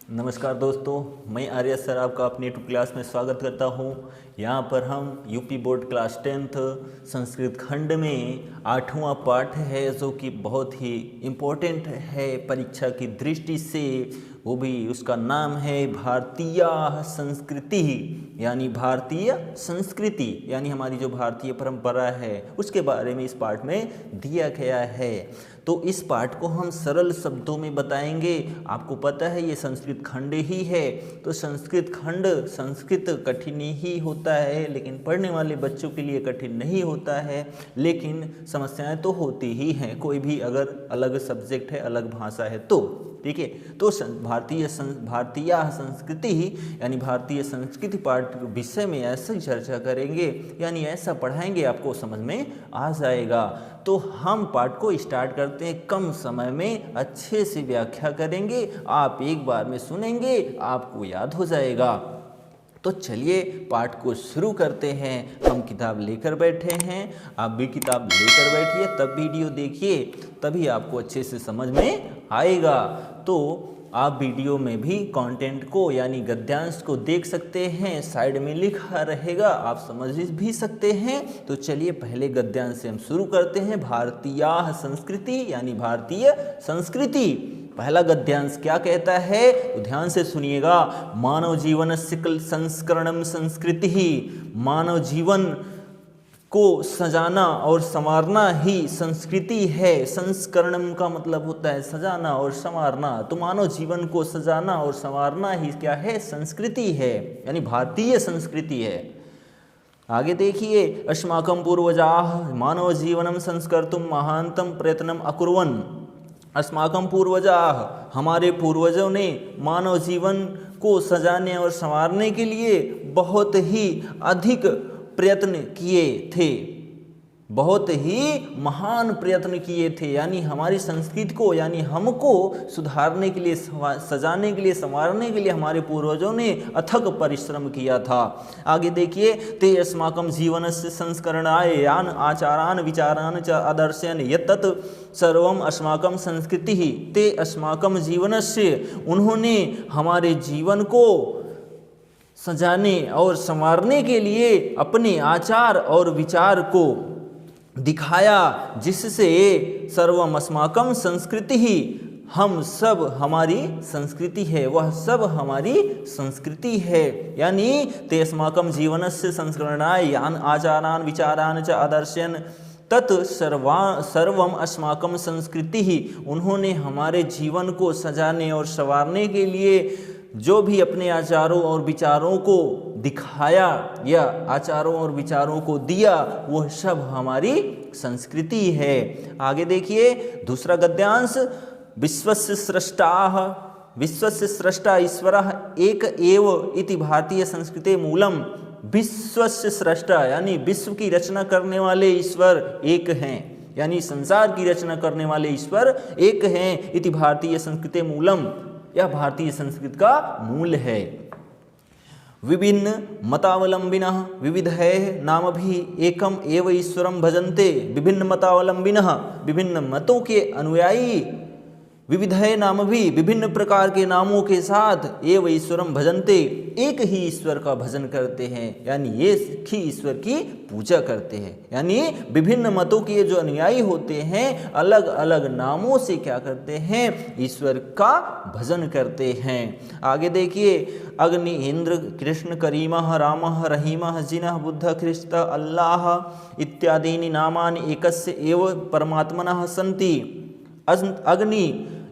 नमस्कार दोस्तों, मैं आर्य सर आपका अपनी यूट्यूब क्लास में स्वागत करता हूं। यहाँ पर हम UP board class 10th Sanskrit खंड में 8वां पाठ है जो कि बहुत ही इम्पोर्टेंट है परीक्षा की दृष्टि से। वो भी उसका नाम है भारतीय संस्कृति, यानी भारतीय संस्कृति यानी हमारी जो भारतीय परंपरा है उसके बारे में इस पाठ में दिया गया है। तो इस पाठ को हम सरल शब्दों में बताएंगे। आपको पता है ये संस्कृत खंड ही है, तो संस्कृत खंड संस्कृत कठिन ही होता है, लेकिन पढ़ने वाले बच्चों के लिए कठिन नहीं होता है। लेकिन समस्याएं तो होती ही हैं, कोई भी अगर अलग सब्जेक्ट है, अलग भाषा है तो ठीक है। तो भारतीय संस्कृति यानी भारतीय संस्कृति पाठ विषय में ऐसा चर्चा करेंगे, यानी ऐसा पढ़ाएंगे आपको समझ में आ जाएगा। तो हम पाठ को स्टार्ट करते हैं, कम समय में अच्छे से व्याख्या करेंगे। आप एक बार में सुनेंगे आपको याद हो जाएगा। तो चलिए पाठ को शुरू करते हैं। हम किताब लेकर बैठे हैं, आप भी किताब लेकर बैठिए, तब वीडियो देखिए, तभी आपको अच्छे से समझ में आएगा। तो आप वीडियो में भी कंटेंट को यानी गद्यांश को देख सकते हैं, साइड में लिखा रहेगा, आप समझ भी सकते हैं। तो चलिए पहले गद्यांश से हम शुरू करते हैं। भारतीय संस्कृति यानी भारतीय संस्कृति। पहला गद्यांश क्या कहता है तो ध्यान से सुनिएगा। मानव जीवन संस्करणम संस्कृति ही, मानव जीवन को सजाना और संवारना ही संस्कृति है। संस्करणम का मतलब होता है सजाना और संवारना, तो मानव जीवन को सजाना और संवारना ही क्या है, संस्कृति है, यानी भारतीय संस्कृति है। आगे देखिए, अस्माकं पूर्वजाः मानव जीवनम संस्कर्तुम महानतम प्रयत्नम अकुर्वन्। अस्माकं पूर्वजाः हमारे पूर्वजों ने मानव जीवन को सजाने और संवारने के लिए बहुत ही अधिक प्रयत्न किए थे, बहुत ही महान प्रयत्न किए थे। यानी हमारी संस्कृति को यानी हमको सुधारने के लिए, सजाने के लिए, संवारने के लिए हमारे पूर्वजों ने अथक परिश्रम किया था। आगे देखिए, ते अस्माकं जीवनस्य संस्करणाय यान आचारान विचारान च आदर्शन यत्तत् सर्वम अस्माकं संस्कृति ही। ते अस्माकं जीवनस्य, उन्होंने हमारे जीवन को सजाने और संवारने के लिए अपने आचार और विचार को दिखाया, जिससे सर्वम अस्माकं संस्कृति ही, हम सब हमारी संस्कृति है, वह सब हमारी संस्कृति है। यानी ते अस्माकं जीवनस्य संस्करणाय यान आचारान विचारान च आदर्शन तत् सर्वम अस्माकं संस्कृति ही, उन्होंने हमारे जीवन को सजाने और संवारने के लिए जो भी अपने आचारों और विचारों को दिखाया या आचारों और विचारों को दिया, वह सब हमारी संस्कृति है। आगे देखिए दूसरा गद्यांश। विश्वस्य स्रष्टाः, विश्वस्य स्रष्टा ईश्वरः एक एव इति भारतीय संस्कृते मूलम। विश्वस्य स्रष्टा यानी विश्व की रचना करने वाले ईश्वर एक हैं, यानी संसार की रचना करने वाले ईश्वर एक हैं। इति भारतीय संस्कृते मूलम, यह भारतीय संस्कृति का मूल है। विभिन्न मतावलंबिनः विविधैः नामभिः एकम एव ईश्वरं भजन्ते। विभिन्न मतावलंबिनः, विभिन्न मतों के अनुयायी, विविधैः नामभिः विभिन्न प्रकार के नामों के साथ एव ईश्वरं भजन्ते, एक ही ईश्वर का भजन करते हैं, यानी एक ही ईश्वर की पूजा करते हैं। यानी विभिन्न मतों के जो अनुयायी होते हैं अलग अलग नामों से क्या करते हैं, ईश्वर का भजन करते हैं। आगे देखिए, अग्नि इंद्र कृष्ण करीमः रामः रहीमः जिनः बुद्धः ख्रिस्तः अल्लाह इत्यादीनि नामानि एकस्य एव परमात्मनः सन्ति। अग्नि,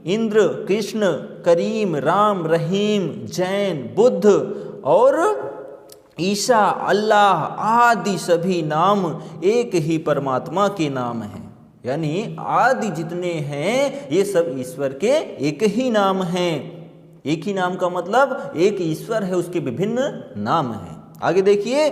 इंद्र, कृष्ण, करीम, राम, रहीम, जैन, बुद्ध और ईसा, अल्लाह आदि सभी नाम एक ही परमात्मा के नाम हैं। यानी आदि जितने हैं ये सब ईश्वर के एक ही नाम हैं। एक ही नाम का मतलब एक ईश्वर है, उसके विभिन्न नाम हैं। आगे देखिए,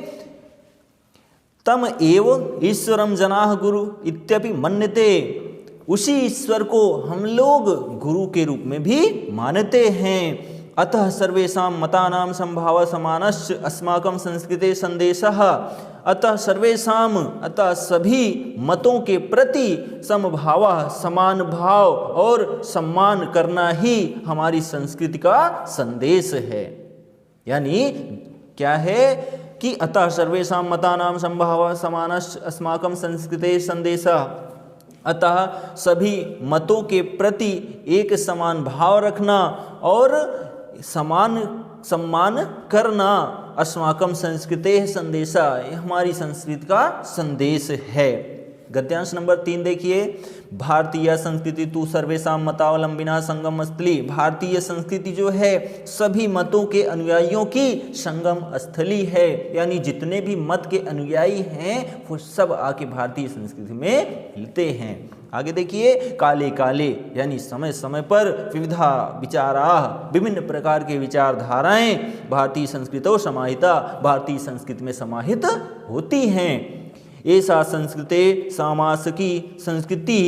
तम एव ईश्वरम जनाः गुरु इत्यपि मन्यते। उसी ईश्वर को हम लोग गुरु के रूप में भी मानते हैं। अतः सर्वेषां मतानां संभाव समानश्च अस्माकं संस्कृते संदेशः। अतः सर्वेषाम, अतः सभी मतों के प्रति समभाव, समान भाव और सम्मान करना ही हमारी संस्कृति का संदेश है। यानी क्या है कि अतः सर्वेषां मतानां समभाव समानश्च अस्माकं संस्कृते संदेशः, अतः सभी मतों के प्रति एक समान भाव रखना और समान सम्मान करना अस्माकं संस्कृते संदेशा, हमारी संस्कृति का संदेश है। गद्यांश नंबर 3 देखिए, भारतीय संस्कृति तु सर्वेषां मतावलंबिना संगम स्थली। भारतीय संस्कृति जो है सभी मतों के अनुयायियों की संगम स्थली है, यानी जितने भी मत के अनुयायी हैं वो सब आके भारतीय संस्कृति में मिलते हैं। आगे देखिए, काले काले यानी समय समय पर विविधा विचारा, विभिन्न प्रकार के विचारधाराएं भारतीय संस्कृतौ समाहिता, भारतीय संस्कृति में समाहित होती हैं। ऐसा संस्कृते सामासिकी संस्कृति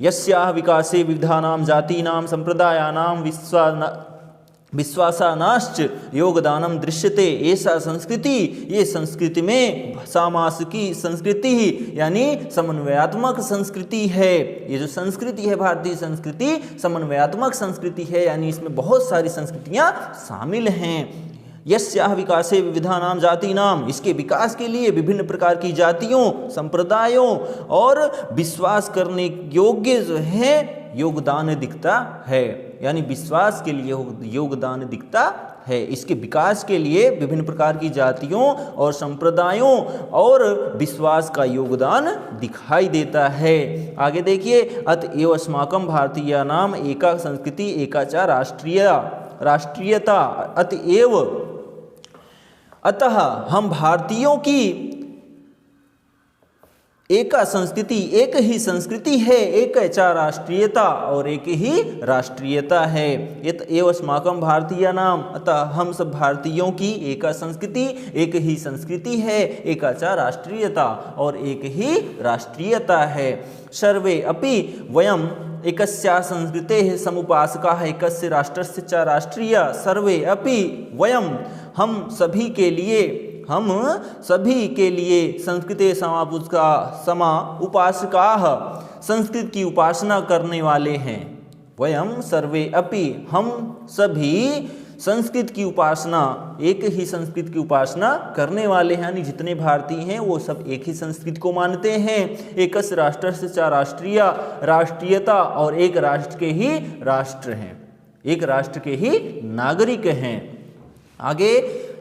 यस्याः विकासे विविधानां जातीनां संप्रदायानां विश्वासानाश्च योगदानम दृश्यते। ऐसा संस्कृति, ये संस्कृति में सामासिकी संस्कृति यानी समन्वयात्मक संस्कृति है। ये जो संस्कृति है भारतीय संस्कृति समन्वयात्मक संस्कृति है, यानी इसमें बहुत सारी संस्कृतियां शामिल हैं। यस्याः विकासे विविधानां जातीनां, इसके विकास के लिए विभिन्न प्रकार की जातियों, संप्रदायों और विश्वास करने योग्य जो है योगदान दिखता है, यानी विश्वास के लिए योगदान दिखता है। इसके विकास के लिए विभिन्न प्रकार की जातियों और संप्रदायों और विश्वास का योगदान दिखाई देता है। आगे देखिए, अतएव अस्माकं भारतीयानाम एका संस्कृति एका च राष्ट्रीयता। अतएव अतः हम भारतीयों की एका संस्कृति, एक ही संस्कृति है, एक च राष्ट्रीयता और एक ही राष्ट्रीयता है। एव अस्माकं भारतीयानाम, अतः हम सब भारतीयों की एका संस्कृति, एक ही संस्कृति है, एका च राष्ट्रीयता और एक ही राष्ट्रीयता है। सर्वे अपि वयम एकस्या संस्कृतेः समुपासकाः एकस्य राष्ट्रस्य च राष्ट्रीय। सर्वे अपि वयम, हम सभी के लिए संस्कृते समा उपासकाः, संस्कृत की उपासना करने वाले हैं। वयम सर्वे अपि, हम सभी संस्कृत की उपासना, एक ही संस्कृत की उपासना करने वाले हैं, यानी जितने भारतीय हैं वो सब एक ही संस्कृत को मानते हैं। एकस्य राष्ट्रस्य च राष्ट्रीय, राष्ट्रीयता और एक राष्ट्र के ही राष्ट्र हैं, एक राष्ट्र के ही नागरिक हैं। आगे,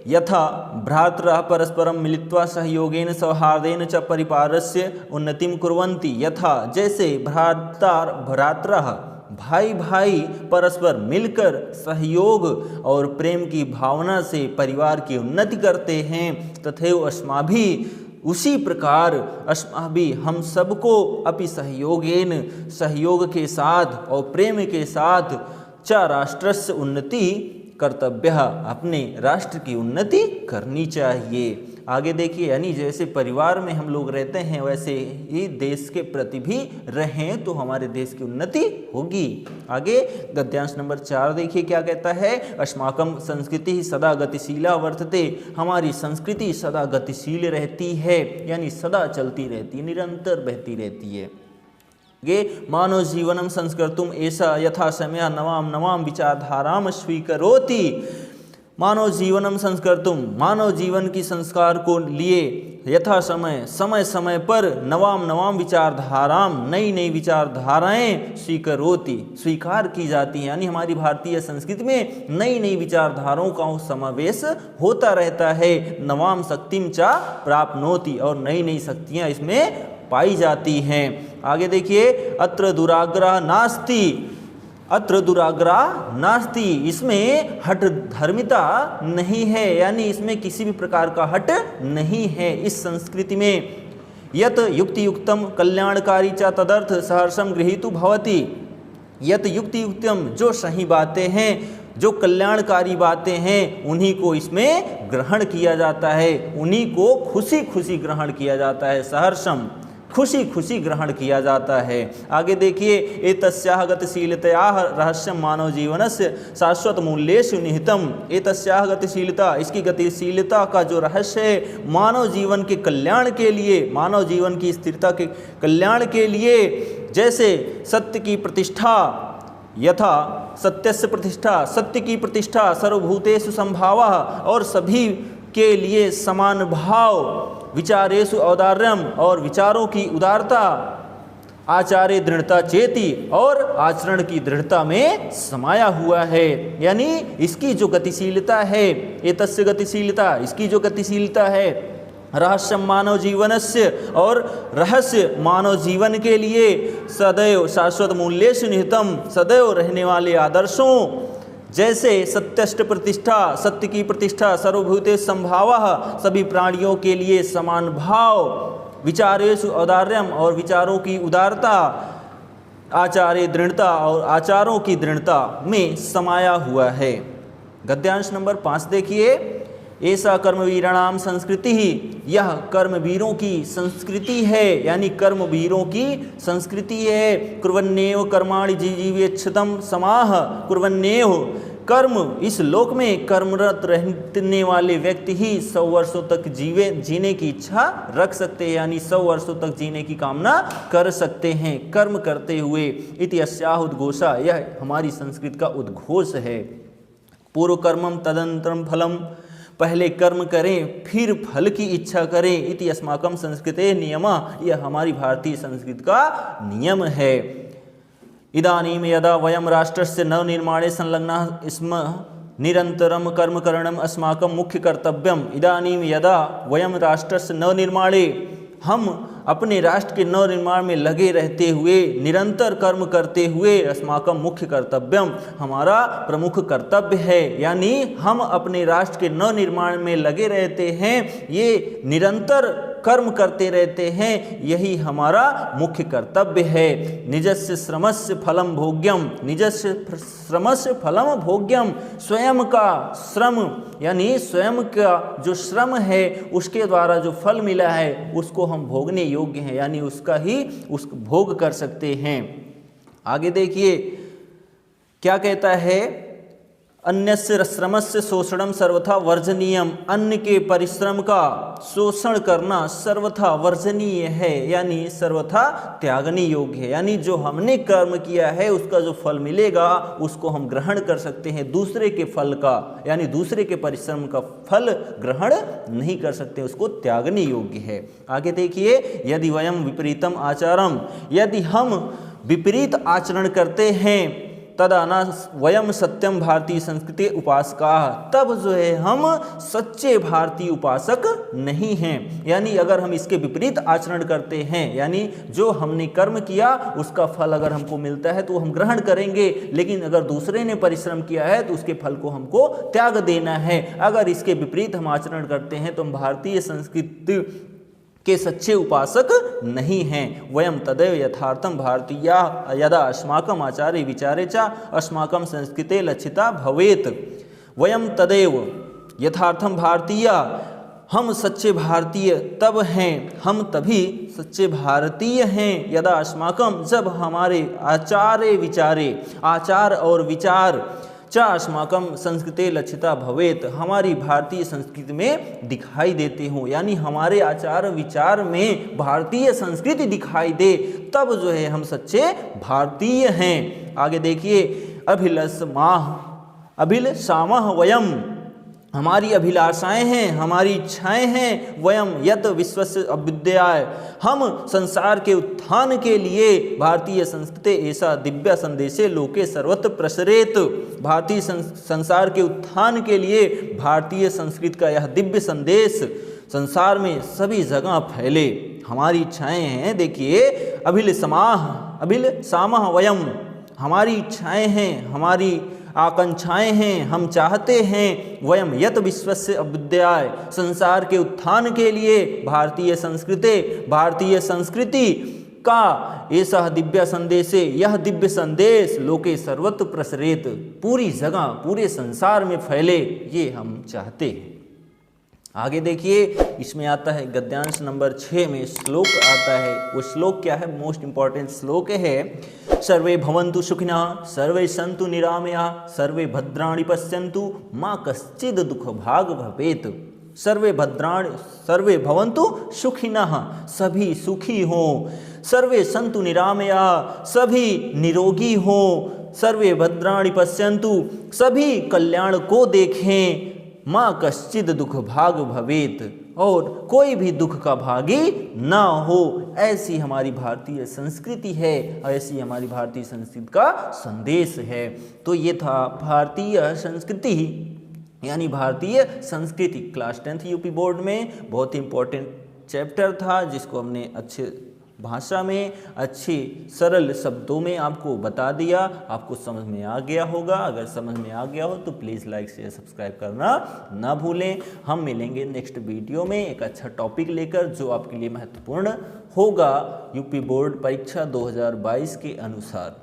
यथा भ्रातरः परस्परं मिलित्वा सहयोगेन सौहार्देन च परिवारस्य उन्नतिं कुर्वन्ति। यथा जैसे भ्रातरः भाई भाई परस्पर मिलकर सहयोग और प्रेम की भावना से परिवार की उन्नति करते हैं, तथैव अस्माभिः, उसी प्रकार अस्माभिः हम सबको अपि सहयोगेन, सहयोग के साथ और प्रेम के साथ च राष्ट्रस्य उन्नति कर्तव्य, अपने राष्ट्र की उन्नति करनी चाहिए। आगे देखिए, यानी जैसे परिवार में हम लोग रहते हैं वैसे ही देश के प्रति भी रहें तो हमारे देश की उन्नति होगी। आगे गद्यांश नंबर 4 देखिए क्या कहता है, अस्माकं संस्कृति सदा गतिशीला वर्तते। हमारी संस्कृति सदा गतिशील रहती है, यानी सदा चलती रहती है, निरंतर बहती रहती है। मानव जीवनम संस्कृतुम ऐसा यथा समय नवाम नवाम विचारधाराम स्वीकरोति। मानव जीवनम संस्कृतुम, मानव जीवन की संस्कार को लिए यथा समय, समय समय पर नवाम नवाम विचारधाराम, नई नई विचारधाराएं स्वीकरोति, स्वीकार की जाती हैं। यानी हमारी भारतीय संस्कृति में नई नई विचारधाराओं का समावेश होता रहता है। नवाम शक्तिम च प्राप्नोति, और नई नई शक्तियाँ इसमें पाई जाती हैं। आगे देखिए, अत्र दुराग्रह नास्ति, अत्र दुराग्रह नास्ति, इसमें हठ धर्मिता नहीं है, यानी इसमें किसी भी प्रकार का हट नहीं है इस संस्कृति में। यत युक्ति युक्तम कल्याणकारी च तदर्थ सहर्षम गृहीतु भवति। यत युक्ति युक्तम, जो सही बातें हैं, जो कल्याणकारी बातें हैं, उन्हीं को इसमें ग्रहण किया जाता है, उन्हीं को खुशी खुशी ग्रहण किया जाता है। सहर्षम, खुशी खुशी ग्रहण किया जाता है। आगे देखिए, एतस्याः गतिशीलतयाः रहस्यं मानव जीवनस्य शाश्वत मूल्येषु निहितम। एतस्याः गतिशीलता, इसकी गतिशीलता का जो रहस्य है मानव जीवन के कल्याण के लिए, मानव जीवन की स्थिरता के कल्याण के लिए, जैसे सत्य की प्रतिष्ठा, यथा सत्यस्य प्रतिष्ठा, सत्य की प्रतिष्ठा सर्वभूतेषु संभावः, और सभी के लिए समान भाव, विचारेषु औदार्यम, और विचारों की उदारता, आचार्य दृढ़ता चेति, और आचरण की दृढ़ता में समाया हुआ है। यानी इसकी जो गतिशीलता है, एतस्य गतिशीलता, इसकी जो गतिशीलता है, रहस्य मानव जीवनस्य, और रहस्य मानव जीवन के लिए सदैव शाश्वत मूल्येषु निहितम, सदैव रहने वाले आदर्शों, जैसे सत्यष्ट प्रतिष्ठा, सत्य की प्रतिष्ठा, सर्वभूते संभावः, सभी प्राणियों के लिए समान भाव, विचारेषु औदार्यम, और विचारों की उदारता, आचार्य दृढ़ता, और आचारों की दृढ़ता में समाया हुआ है। गद्यांश नंबर 5 देखिए, ऐसा कर्मवीराणाम संस्कृति ही, यह कर्मवीरों की संस्कृति है, यानी कर्मवीरों की संस्कृति है। कुर्वन्नेव कर्माणि जीवेच्छतम समाह, कुर्वन्नेव कर्म, इस लोक में कर्मरत रहने वाले व्यक्ति ही 100 वर्षों तक जीने की इच्छा रख सकते हैं, यानी 100 वर्षों तक जीने की कामना कर सकते हैं कर्म करते हुए। इति अस्याः उद्घोषा, यह हमारी संस्कृति का उद्घोष है। पूर्व कर्मम तदनंतरम फलम, पहले कर्म करें फिर फल की इच्छा करें। इति अस्माकं संस्कृते नियमः, यह हमारी भारतीय संस्कृति का नियम है। इदानीं यदा वयं राष्ट्रस्य नवनिर्माणे संलग्नाः स्मः निरन्तरं कर्मकरणम् अस्माकं मुख्य कर्तव्यम्। इदानीं यदा वयं राष्ट्रस्य नवनिर्माणे, हम अपने राष्ट्र के नवनिर्माण में लगे रहते हुए, निरंतर कर्म करते हुए, अस्माकं मुख्य कर्तव्यम, हमारा प्रमुख कर्तव्य है, यानी हम अपने राष्ट्र के नवनिर्माण में लगे रहते हैं, ये निरंतर कर्म करते रहते हैं, यही हमारा मुख्य कर्तव्य है। निजस्य श्रमस्य फलम भोग्यम, निजस्य श्रमस्य फलम भोग्यम, स्वयं का श्रम, यानी स्वयं का जो श्रम है उसके द्वारा जो फल मिला है उसको हम भोगने योग्य हैं, यानी उसका ही भोग कर सकते हैं। आगे देखिए क्या कहता है, अन्यस्य श्रमस्य शोषणम सर्वथा वर्जनीयम, अन्य के परिश्रम का शोषण करना सर्वथा वर्जनीय है, यानी सर्वथा त्यागने योग्य है। यानी जो हमने कर्म किया है उसका जो फल मिलेगा उसको हम ग्रहण कर सकते हैं, दूसरे के फल का, यानी दूसरे के परिश्रम का फल ग्रहण नहीं कर सकते, उसको त्यागने योग्य है। आगे देखिए, यदि वयम विपरीतम आचारम, यदि हम विपरीत आचरण करते हैं, तदा न वयम सत्यम भारतीय संस्कृति उपासका, तब जो है हम सच्चे भारतीय उपासक नहीं हैं। यानी अगर हम इसके विपरीत आचरण करते हैं, यानी जो हमने कर्म किया उसका फल अगर हमको मिलता है तो हम ग्रहण करेंगे, लेकिन अगर दूसरे ने परिश्रम किया है तो उसके फल को हमको त्याग देना है। अगर इसके विपरीत हम आचरण करते हैं तो हम भारतीय संस्कृति के सच्चे उपासक नहीं हैं। वयम तदैव यथार्थम भारतीया यदा अस्माकम आचार्य विचारे च अस्माकम संस्कृते लक्षिता भवेत। वयम तदैव यथार्थम भारतीय, हम सच्चे भारतीय तब हैं, हम तभी सच्चे भारतीय हैं, यदा अस्माकम, जब हमारे आचार्य विचारे, आचार और विचार, च अस्माकम संस्कृते लक्षिता भवेत, हमारी भारतीय संस्कृति में दिखाई देते हों, यानी हमारे आचार विचार में भारतीय संस्कृति दिखाई दे, तब जो है हम सच्चे भारतीय हैं। आगे देखिए, अभिलषामः वयम, हमारी अभिलाषाएं हैं, हमारी इच्छाएं हैं। वयम यत विश्वस्य अभ्युदयाय, हम संसार के उत्थान के लिए भारतीय संस्कृति ऐसा दिव्य संदेशे लोके सर्वत्र प्रसरेत, भारतीय संसार के उत्थान के लिए भारतीय संस्कृति का यह दिव्य संदेश संसार में सभी जगह फैले, हमारी इच्छाएं हैं। देखिए, अभिलषामः वयम, हमारी इच्छाएं हैं, हमारी आकांक्षाएं हैं, हम चाहते हैं। वयम यत विश्वस्य अभ्युदयाय, संसार के उत्थान के लिए भारतीय संस्कृति का ऐसा दिव्य संदेश, यह दिव्य संदेश लोके सर्वत्र प्रसरेत, पूरी जगह पूरे संसार में फैले, ये हम चाहते हैं। आगे देखिए, इसमें आता है गद्यांश नंबर 6 में श्लोक आता है। वो श्लोक क्या है? मोस्ट इंपॉर्टेंट श्लोक है, सर्वे भवन्तु सुखिनः, सर्वे सन्तु निरामयाः, सर्वे भद्राणि पश्यन्तु, माँ कश्चित् दुःख भाग भवेत्। सर्वे भवन्तु सुखिनः, सभी सुखी हों। सर्वे सन्तु निरामयाः, सभी निरोगी हों। सर्वे भद्राणि पश्यन्तु, सभी कल्याण को देखें। माँ कश्चित् दुख भाग भवेत, और कोई भी दुख का भागी ना हो। ऐसी हमारी भारतीय संस्कृति है, ऐसी हमारी भारतीय संस्कृति का संदेश है। तो ये था भारतीय संस्कृति, यानी भारतीय संस्कृति क्लास 10th यूपी बोर्ड में बहुत ही इम्पोर्टेंट चैप्टर था, जिसको हमने अच्छे भाषा में, अच्छी सरल शब्दों में आपको बता दिया। आपको समझ में आ गया होगा। अगर समझ में आ गया हो तो प्लीज़ लाइक शेयर सब्सक्राइब करना ना भूलें। हम मिलेंगे नेक्स्ट वीडियो में एक अच्छा टॉपिक लेकर, जो आपके लिए महत्वपूर्ण होगा यूपी बोर्ड परीक्षा 2022 के अनुसार।